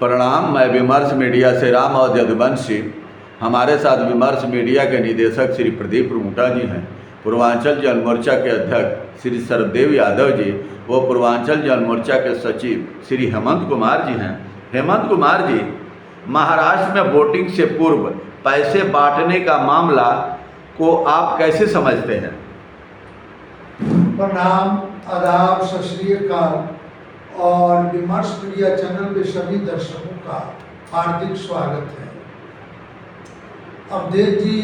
प्रणाम। मैं विमर्श मीडिया से राम और यदुवंशी। हमारे साथ विमर्श मीडिया के निदेशक श्री प्रदीप रुंगटा जी हैं, पूर्वांचल जन मोर्चा के अध्यक्ष श्री सरदेव यादव जी, वो पूर्वांचल जन मोर्चा के सचिव श्री हेमंत कुमार जी हैं। हेमंत कुमार जी, महाराष्ट्र में वोटिंग से पूर्व पैसे बांटने का मामला को आप कैसे समझते हैं? प्रणाम, आदाब, सत श्री अकाल और विमर्श मीडिया चैनल पे सभी दर्शकों का हार्दिक स्वागत है। अवधेश जी,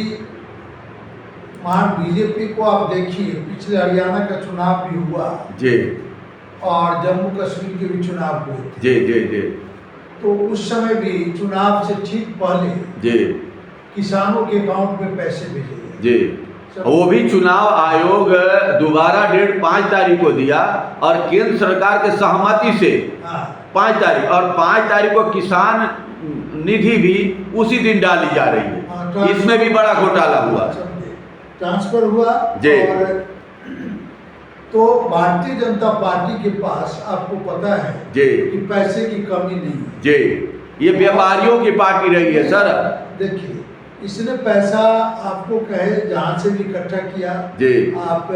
मान बीजेपी को आप देखिए, पिछले हरियाणा का चुनाव भी हुआ जी और जम्मू कश्मीर के भी चुनाव हुए थे। जी जी जी तो उस समय भी चुनाव से ठीक पहले जी किसानों के अकाउंट में पैसे भेजे गए। जी, वो भी चुनाव आयोग दोबारा डेट 5 तारीख को दिया और केंद्र सरकार के सहमति से 5 तारीख और 5 तारीख को किसान निधि भी उसी दिन डाली जा रही है। इसमें भी बड़ा घोटाला हुआ, ट्रांसफर हुआ जी। और तो भारतीय जनता पार्टी के पास आपको पता है जी कि पैसे की कमी नहीं है। जी, ये व्यापारियों की पार्टी रही है सर। देखिए, इसने पैसा आपको कहे जहाँ से भी इकट्ठा किया जी। आप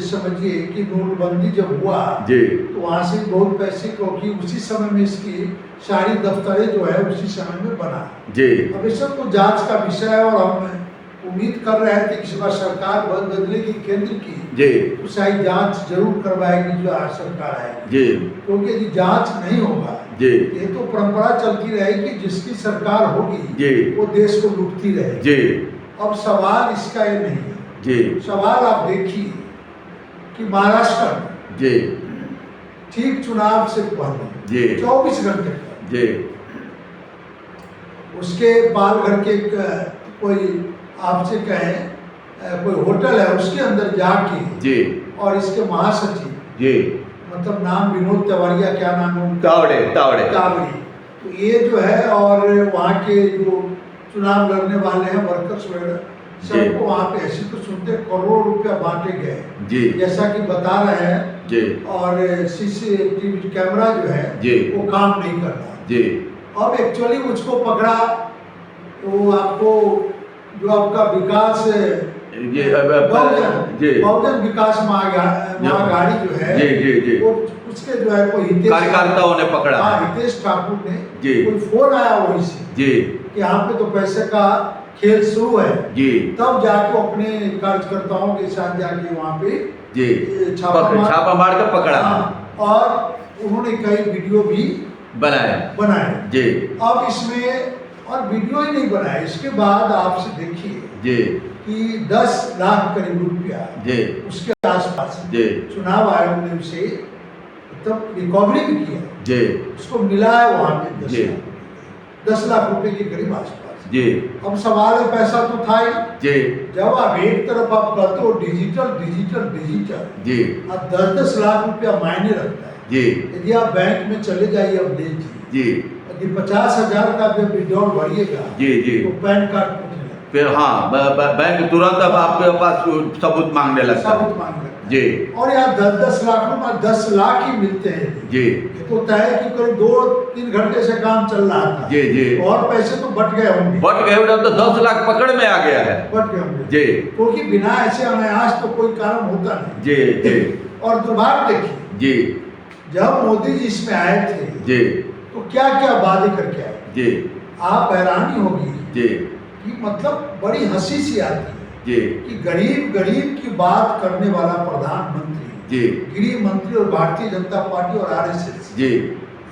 समझिए कि नोटबंदी जब हुआ जी तो वहाँ से बहुत पैसे, क्योंकि उसी समय में इसकी सारी दफ्तरें जो है उसी समय में बना। जी अब इस सब तो जांच का विषय है और हम उम्मीद कर रहे थे कि इस बार सरकार बदलेगी केंद्र की, जी तो शायद जांच जरूर करवाएगी जो आज सरकार आएगी। जी, क्योंकि यदि जांच नहीं होगा जी ये तो परंपरा चलती रहेगी, जिसकी सरकार होगी जी वो देश को लूटती रहेगी। जी अब सवाल इसका ये नहीं है। जी सवाल आप देखिए कि महाराष्ट्र में जी ठीक चुनाव से पहले जी 24 घंटे तक जी उसके पालघर के कोई आपसे कहें कोई होटल है उसके अंदर जाके जी और इसके महासचिव, जी, मतलब नाम विनोद तिवारी, क्या नाम है उनका? तावड़े तावड़े तावड़ी। तो ये जो है और वहाँ के जो चुनाव लड़ने वाले हैं वर्कर्स वगैरह सबको वहाँ पे ऐसे तो सुनते करोड़ रुपया बांटे गए जी जैसा कि बता रहे हैं जी और सीसीटीवी कैमरा जो है जी वो काम नहीं कर रहा। जी अब एक्चुअली उसको पकड़ा तो आपको जो आपका विकास ये बहुजन विकास महागाड़ी जो है जी जी जी वो उसके जो है कोई कार्यकर्ताओं ने पकड़ा। हितेश ठाकुर ने जी कोई फोन आया वहीं से जी कि यहाँ पे तो पैसे का खेल शुरू है। जी, तब जाके अपने कार्यकर्ताओं के साथ जाके वहाँ पे जी छापा मार कर पकड़ा और उन्होंने कई वीडियो भी बनाए। जी, अब इसमें और वीडियो ही नहीं बनाए, इसके बाद आपसे देखिए जी कि 10 लाख करीब रुपया जी उसके आसपास जी चुनाव आयोग ने उसे तब रिकवरी भी किया जी उसको मिला है वहाँ पे जी 10 लाख रुपए के करीब आसपास। जी, अब सवाल है पैसा तो था ही। जी जब आप एक तरफ आप कहते हो डिजिटल डिजिटल डिजिटल जी, अब 10-10 लाख रुपया मायने रखता है। जी यदि आप बैंक में चले जाइए अवधेश जी, जी, यदि 50,000 का जब विड्रॉल भरिएगा जी जी, तो पैन कार्ड पूछेगा, फिर हाँ बैंक तुरंत अब आपके पास सबूत मांगने लगता है। सबूत मांग लेगा जी, और यहाँ 10-10 लाख रुपये 10 लाख ही मिलते हैं। जी ये तो तय है कि कोई 2-3 घंटे से काम चल रहा था। जी जी, और पैसे तो बट गए होंगे, बट गए तो 10 लाख पकड़ में आ गया है। बट गए होंगे जी क्योंकि बिना ऐसे अनायास तो कोई काम होता नहीं। जी जी और दुर्भाग्य देखिए, जी जब मोदी जी इसमें आए थे जी तो क्या क्या वादे करके आए, जी आप हैरानी होगी जी कि मतलब बड़ी हंसी सी आती है जी कि गरीब गरीब की बात करने वाला प्रधानमंत्री, जी गृह मंत्री और भारतीय जनता पार्टी और आरएसएस, जी,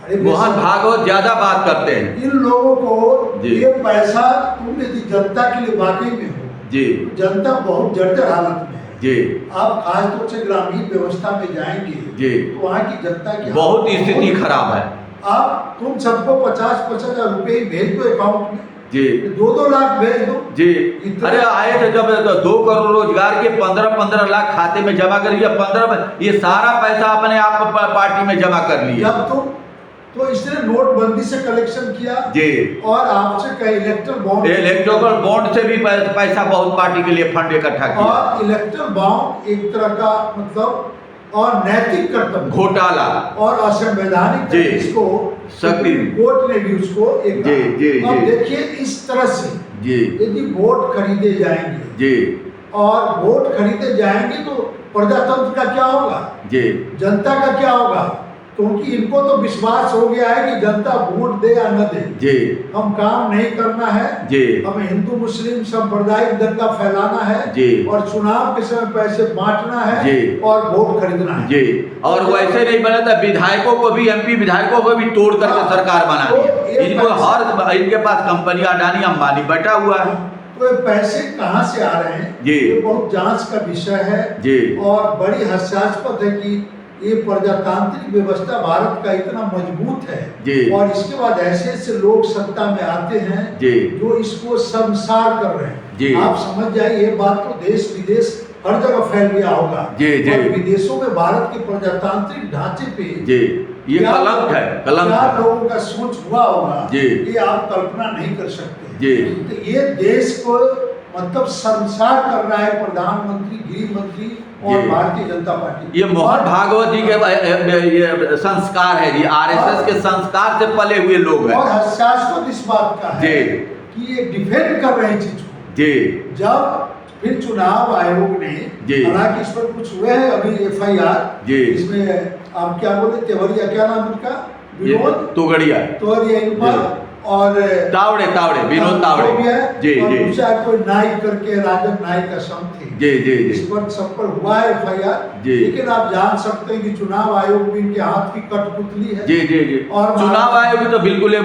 अरे मोहन भागवत ज्यादा बात करते हैं। इन लोगों को जी। ये पैसा तुम यदि जनता के लिए वाकई में हो, जी जनता बहुत जर्जर हालत में है। जी, आप खासतौर से ग्रामीण व्यवस्था में जाएंगे जी, तो वहाँ की जनता की बहुत हालत स्थिति खराब है। आप तुम सबको 50-50 हजार रुपये भेज दो अकाउंट में, जी 2-2 लाख भेज दो। जी, अरे आए थे जब 2 करोड़ रोजगार के 15-15 लाख खाते में जमा कर लिया, 15 ये सारा पैसा अपने आप पार्टी में जमा कर लिया। जब तो इसने नोटबंदी से कलेक्शन किया जी, और आपसे कहे इलेक्ट्रोल बॉन्ड से भी पैसा बहुत पार्टी के लिए फंड इकट्ठा किया। और इलेक्ट्रल बॉन्ड एक तरह का मतलब और नैतिक कर्तव्य घोटाला और असंवैधानिक जी। इसको शक्ति कोर्ट ने भी उसको एक जी, जी, अब जी। देखिए इस तरह से जी यदि वोट खरीदे जाएंगे जी और वोट खरीदे जाएंगे तो प्रजातंत्र का क्या होगा, जी जनता का क्या होगा? क्योंकि इनको तो विश्वास हो गया है कि जनता वोट दे या न दे, जी हम काम नहीं करना है, जी हमें हिंदू मुस्लिम सांप्रदायिक दंगा फैलाना है जी और चुनाव के समय पैसे बांटना है जी। और वोट खरीदना है। जी और वैसे नहीं बना था, विधायकों को भी एमपी विधायकों को भी तोड़ करके हाँ, सरकार बना तो दिया। ये इनको पैसे- हर इनके पास कंपनी अडानी अंबानी बैठा हुआ है। तो ये पैसे कहाँ से आ रहे हैं, जी। ये बहुत जांच का विषय है जी और बड़ी हास्यास्पद है कि ये प्रजातांत्रिक व्यवस्था भारत का इतना मजबूत है जी और इसके बाद ऐसे ऐसे लोग सत्ता में आते हैं जी जो इसको संसार कर रहे हैं। जी। आप समझ जाइए, ये बात तो देश विदेश हर जगह फैल गया होगा जी, जी। और विदेशों में भारत के प्रजातांत्रिक ढांचे पे जी ये क्या- कलंक है, कलंक क्या है। लोगों का सोच हुआ होगा जी। ये आप कल्पना नहीं कर सकते। जी। तो ये देश को मतलब संसार कर रहा है प्रधानमंत्री, गृह मंत्री और जी। भारतीय जनता पार्टी। ये मोहन और- भागवत जी के ये संस्कार है जी, आरएसएस के संस्कार से पले हुए लोग हैं। और हास्यास्पद इस बात का है जी। कि ये डिफेंड कर रहे हैं चीज को। जी जब फिर चुनाव आयोग ने, जी। हालांकि इस पर कुछ हुए हैं अभी FIR, जी। इसमें आप क्या बोले, तेवरिया क्या नाम उनका, ये विनोद तोगड़िया तोरिया इन पर और तावड़े तावड़े विनोद जो तावड़े भी है, जी और जी दूसरा कोई नाइक करके राजन नाइक का सम थे, जी जी इस जी पर सब पर हुआ है FIR। जी। लेकिन आप जान सकते हैं कि चुनाव आयोग भी इनके हाथ की कठपुतली है जी जी जी और चुनाव आयोग तो बिल्कुल एक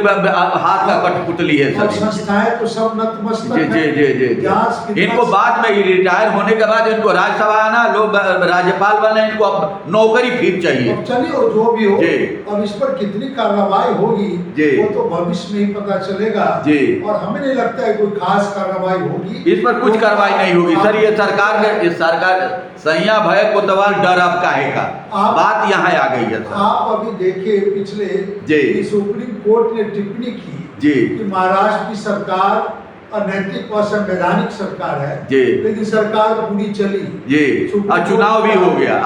हाथ का कठपुतली है और सभी। संस्थाएं तो सब नतमस्तक जी जी हैं। जी जी जांच जी। कितना- इनको बाद में रिटायर होने के बाद इनको राज्यसभा आना, लोग राज्यपाल बने, इनको अब नौकरी फिर चाहिए। अब चलिए और जो भी हो, जी। अब इस पर कितनी कार्रवाई होगी जी। वो तो भविष्य में ही पता चलेगा। जी। और हमें नहीं लगता है कोई खास कार्रवाई होगी इस पर कुछ कार्रवाई नहीं होगी सर। ये सरकार के, इस सरकार सैया भय कोतवाल डर अब काहे का, बात यहाँ आ गई है सर। आप अभी देखिए पिछले जी। सुप्रीम कोर्ट ने टिप्पणी की जी कि महाराष्ट्र की सरकार अनैतिक और संवैधानिक सरकार है, जी। लेकिन सरकार पूरी चली। जी सुप्रीम और चुनाव भी हो गया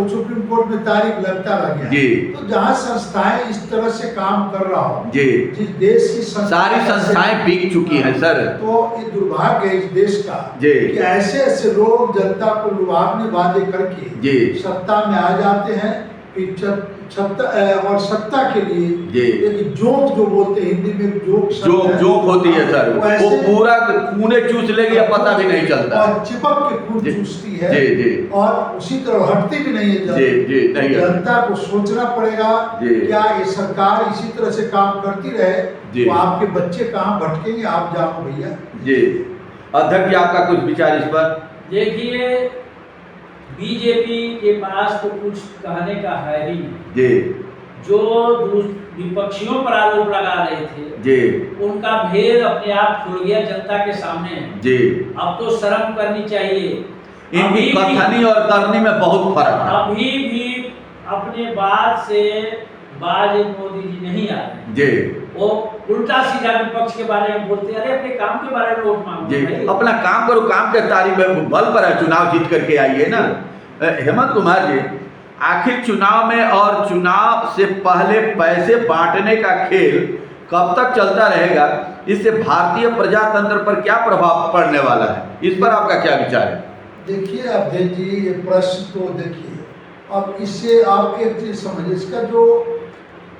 सुप्रीम कोर्ट में तारीख लगता रह गया। जी। तो जहाँ संस्थाएं इस तरह से काम कर रहा हो, जी जिस देश की सारी संस्थाएं बिक चुकी हैं सर। तो ये दुर्भाग्य है इस देश का जी। कि ऐसे ऐसे लोग जनता को लुभावने वादे करके जी। सत्ता में आ जाते हैं, फिर और सत्ता के लिए जी। एक जोक जो बोलते हैं हिंदी में, जोक शब्द जोक है। जोक होती है सर, वो वैसे- पूरा खूने चूस लेगी या पता भी नहीं चलता। और चिपक के खून जी। चूसती है। जी जी और उसी तरह हटती भी नहीं है जनता। जी जी नहीं है। जनता को सोचना पड़ेगा जी। क्या ये सरकार इसी तरह से काम करती रहे जी। तो आपके बच्चे कहाँ भटकेंगे, आप जानो भैया। जी अध्यक्ष जी आपका कुछ विचार इस पर? देखिए, बीजेपी के पास तो कुछ कहने का है ही नहीं। जी जो विपक्षियों पर आरोप लगा रहे थे जी उनका भेद अपने आप खुल गया जनता के सामने। जी अब तो शर्म करनी चाहिए। इनकी अभी भी- कथनी और करनी में बहुत फर्क है। अभी भी अपने बात से बाज मोदी जी नहीं आ रहे। जी वो उल्टा सीधा विपक्ष के बारे में बोलते हैं, अरे अपने काम के बारे में वोट मांगो जी भाई। अपना काम करो, काम के तारीफ में बल पर है, चुनाव जीत करके आइए ना। हेमंत कुमार जी, आखिर चुनाव में और चुनाव से पहले पैसे बांटने का खेल कब तक चलता रहेगा? इससे भारतीय प्रजातंत्र पर क्या प्रभाव पड़ने वाला है? इस पर आपका क्या विचार है? देखिए अध्यक्ष जी, ये प्रश्न तो देखिए, अब इससे आप एक चीज समझिए, इसका जो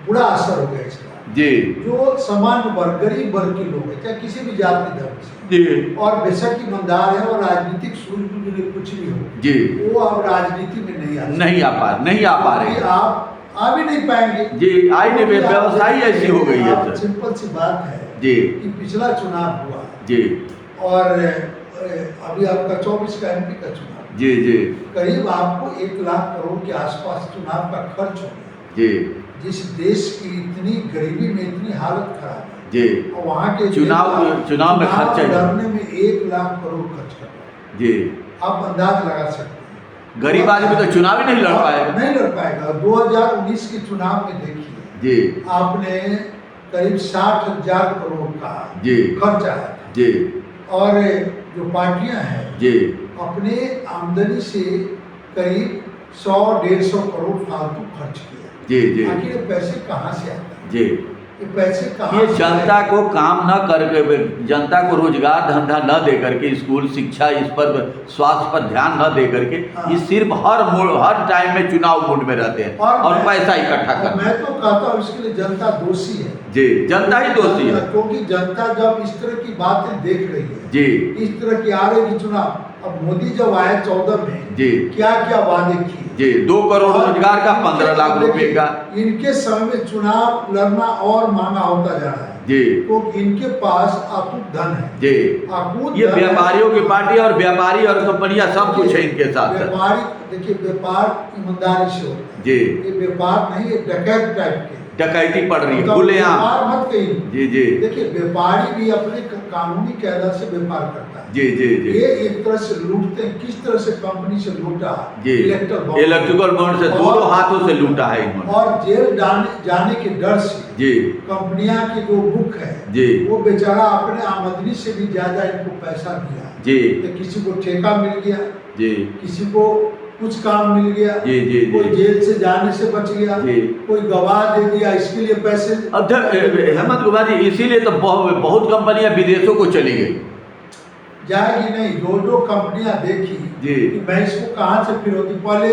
बुरा असर हो गया इसका, जी जो सामान्य वर्ग, गरीब वर्ग के लोग हैं, चाहे किसी भी जाति धर्म से, जी और बेशक ईमानदार है और राजनीतिक सूझबूझ कुछ भी हो, जी वो अब राजनीति में नहीं आ नहीं आ पा रहे क्योंकि आप आ भी नहीं पाएंगे। जी। आई नहीं, व्यवस्था ही ऐसी हो गई है आप सर। सिंपल सी बात है जी कि पिछला चुनाव हुआ जी और अभी आपका 24 का MP का चुनाव, जी जी करीब आपको 1 लाख करोड़ के आसपास चुनाव का खर्च हो गया। जी जिस देश की इतनी गरीबी में इतनी हालत खराब है, जी और वहाँ के चुनाव में खर्च है। लड़ने में 1 लाख करोड़ खर्च कर रहा है। जी आप अंदाज लगा सकते हैं। गरीब आदमी तो चुनाव ही नहीं लड़ पाएगा। नहीं लड़ पाएगा। 2019 के चुनाव में देखिए, जी आपने करीब 60,000 करोड़ का जी खर्च आया था। जी और जो पार्टियां हैं जी अपने आमदनी से करीब 100-150 करोड़ फालतू खर्च किया। जी जी आखिर ये पैसे कहाँ से आते हैं? जी। ये पैसे कहाँ ये से जनता आए? को काम न करके, जनता को रोजगार धंधा न दे करके, स्कूल शिक्षा इस पर, स्वास्थ्य पर ध्यान न दे करके, हाँ। ये सिर्फ हर टाइम में चुनाव मूड में रहते हैं और पैसा इकट्ठा और करते हैं। मैं तो कहता हूँ इसके लिए जनता दोषी है। जी, जनता ही दोषी है। क्योंकि जनता जब इस तरह की बातें देख रही है, जी इस तरह की आ रही चुनाव, अब मोदी जब आए 14 में, जी क्या क्या वादे किए, जी, 2 करोड़ रोजगार का, 15 लाख रुपए का। इनके समय में चुनाव लड़ना और महंगा होता जा रहा है। जी तो इनके पास अकूत धन है। जी, अकूत ये धन है। व्यापारियों की पार्टी और व्यापारी और कंपनियां सब कुछ है इनके साथ। व्यापारी, देखिए व्यापार ईमानदारी से होता है। जी, ये व्यापार नहीं, ये डकैत टाइप के डकैती पड़ रही है मतलब खुलेआम। व्यापार मत कहिए। जी जी देखिए व्यापारी भी अपने कानूनी कायदा से व्यापार करता है। जी जी जी ये एक तरह से लूटते हैं। किस तरह से कंपनी से लूटा जी, इलेक्ट्रिकल बॉन्ड से दोनों हाथों से लूटा है इन्होंने। और जेल जाने के डर से जी कंपनियां की जो बुक है, जी वो बेचारा अपने आमदनी से भी ज्यादा इनको पैसा दिया। जी तो किसी को ठेका मिल गया, जी किसी को कुछ काम मिल गया, जी जी कोई जी जेल से जाने से बच गया, जी। कोई गवाह दे दिया, इसके लिए पैसे। अध्यक्ष हेमंत कुमार जी, इसीलिए तो बहुत कंपनियां विदेशों को चली गई। जाएगी नहीं। जो कंपनियां देखी जी कि मैं इसको कहाँ से फिरौती, पहले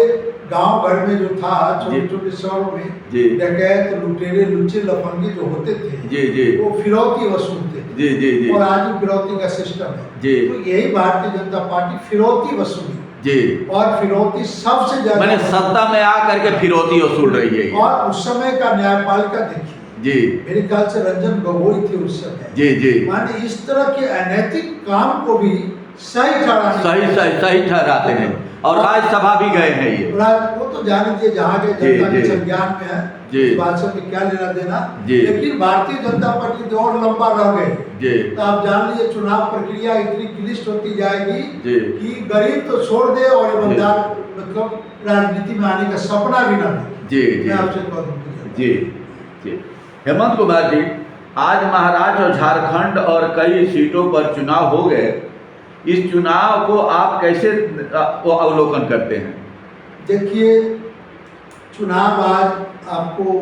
गांव भर में जो था, छोटे जी। छोटे शहरों में जी डकैत, लुटेरे, लुच्चे, लफंगे जो होते थे, जी जी वो फिरौती वसूलते थे। जी जी जी और आज भी फिरौती का सिस्टम है। जी तो यही भारतीय जनता पार्टी फिरौती वसूली, जी, और फिरौती सबसे ज्यादा मैंने सत्ता में आकर के फिरौती वसूल रही है ये। और उस समय का न्यायपालिका देखिए, जी मेरे ख्याल से रंजन गोगोई थे उस समय। जी जी, माने इस तरह के अनैतिक काम को भी सही ठहराने, सही ठहराते हैं और राज्यसभा भी गए हैं ये। वो तो जान लीजिए जहाँ के जी, जनता के जी। संज्ञान में है, जी। इस बात से हमें क्या लेना देना। जी। लेकिन भारतीय जनता पार्टी तो और लंबा रह गए। जी तो आप जान लीजिए चुनाव प्रक्रिया इतनी क्लिष्ट होती जाएगी जी कि गरीब तो छोड़ दे और ईमानदार मतलब राजनीति में आने का सपना भी ना दे। जी जी मैं आपसे कहूँ जी जी। हेमंत कुमार जी, आज महाराष्ट्र और झारखंड और कई सीटों पर चुनाव हो गए। इस चुनाव को आप कैसे अवलोकन करते हैं? देखिए, चुनाव आज आपको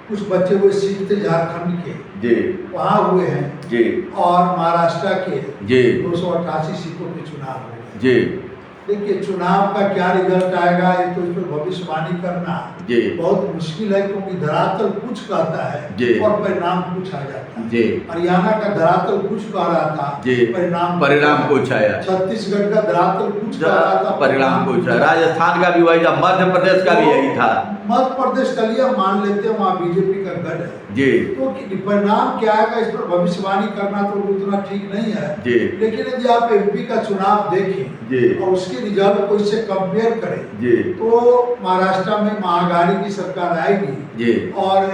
कुछ बचे हुए सीट थे झारखंड के, जी वहाँ हुए हैं, जी और महाराष्ट्र के जी 288 सीटों पे चुनाव हुए। जी देखिए चुनाव का क्या रिजल्ट आएगा, ये तो इस पर भविष्यवाणी करना जी बहुत मुश्किल है, क्योंकि धरातल कुछ कहता जी। है और परिणाम कुछ आ जाता है। जी हरियाणा का धरातल कुछ कह रहा था, जी, परिणाम कुछ आया। छत्तीसगढ़ का धरातल कुछ कह रहा था, परिणाम कुछ आया। राजस्थान का भी वही था, मध्य प्रदेश का भी यही था। मध्य प्रदेश का लिया मान लेते हैं, वहाँ बीजेपी का गढ़ है। जी तो परिणाम क्या आएगा इस पर भविष्यवाणी करना तो उतना ठीक नहीं है। जी लेकिन यदि आप एमपी का चुनाव देखें जी और उसके रिजल्ट को इससे कंपेयर करें, जी तो महाराष्ट्र में महाअघाड़ी की सरकार आएगी। जी और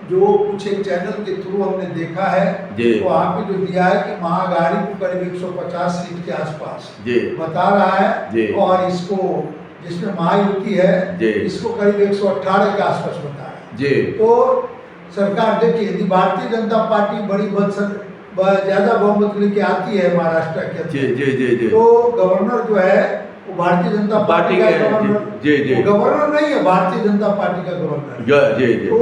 जो कुछ एक चैनल के थ्रू हमने देखा है, जी। तो वहाँ पे जो दिया है कि महाअघाड़ी को करीब 150 सीट के आसपास जी बता रहा जी। है, और इसको जिसमें महायुति है जी। इसको करीब 118 के आसपास बता रहा है। जी तो सरकार देखिए, यदि भारतीय जनता पार्टी बड़ी ज्यादा बहुमत लेके आती है महाराष्ट्र के अंदर, जी जी जी जी, तो गवर्नर जो है वो भारतीय जनता पार्टी का गवर्नर, जी जी वो गवर्नर नहीं है, भारतीय जनता पार्टी का गवर्नर। जी जी तो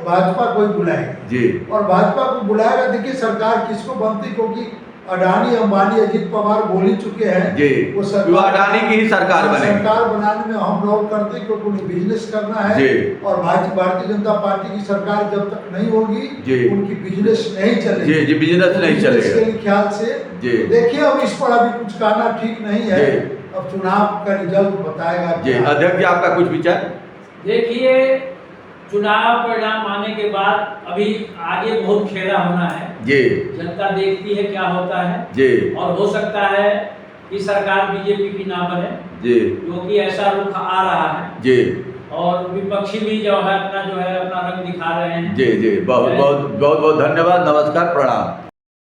भाजपा को ही बुलाएगा, जी और भाजपा को बुलाएगा। देखिए सरकार किसको बनती, क्योंकि अडानी, अंबानी, अजीत पवार बोल ही चुके हैं जी, वो वो अडानी की ही सरकार बनेगी। सरकार बनाने में हम रोल करते हैं, क्योंकि उन्हें बिजनेस करना है। जी। और भारतीय जनता पार्टी की सरकार जब तक नहीं होगी, जी। उनकी बिजनेस नहीं चलेगी। जी जी, बिजनेस नहीं बिजनेस चलेगा। के ख्याल से जी। देखिए, अब इस पर अभी कुछ कहना ठीक नहीं है। जी। अब चुनाव का रिजल्ट बताएगा। जी, अध्यक्ष जी आपका कुछ विचार? देखिए, चुनाव परिणाम आने के बाद अभी आगे बहुत खेला होना है। जी जनता देखती है क्या होता है, जी और हो सकता है कि सरकार बीजेपी की ना बने, जी क्योंकि ऐसा रुख आ रहा है। जी और विपक्षी भी जो है अपना रंग दिखा रहे हैं। जी जी, बहुत बहुत बहुत बहुत धन्यवाद। नमस्कार, प्रणाम।